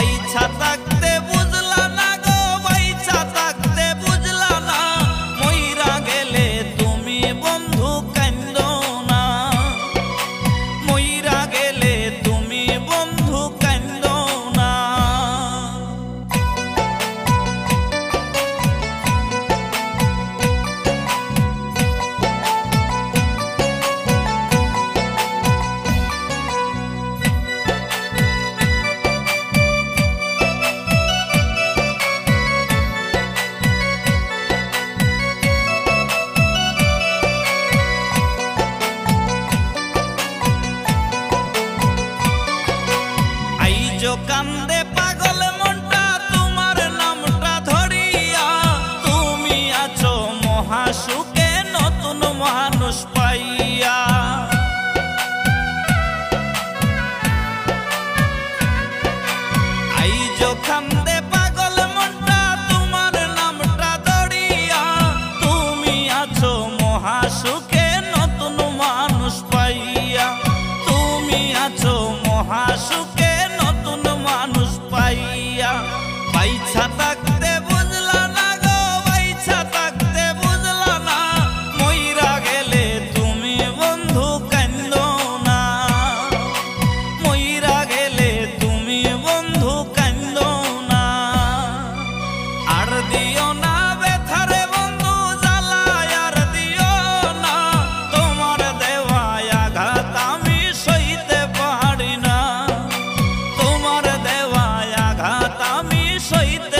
বাইছা থাকতে বুঝলা না গো, বাইছা থাকতে বুঝলা না, মইরা গেলে তুমি বন্ধু কান্দো না, মইরা গেলে তুমি বন্ধু কান্দো না। কান্দে পাগল মনটা তোমার নামটা ধরিয়া, তুমি আছো মহাসুখে নতুন মানুষ পাইয়া। আইজো কান্দে পাগল মনটা তোমার নামটা ধরিয়া, তুমি আছো মহাসুখে নতুন মানুষ পাইয়া, তুমি আছো মহাসুখে মানুষ পাইয়া। বাইছা থাকতে বুঝলা না গো, বাইছা থাকতে বুঝলা না, মইরা গেলে তুমি বন্ধু কান্দো না, মইরা গেলে তুমি বন্ধু কান্দো না। আর দিও না ব্যথারে বন্ধু জ্বালা, আর দিও না, তোমার দেওয়া আঘাত আমি সইতে পারি না, তোমার দেওয়া আঘাত আমি সইতে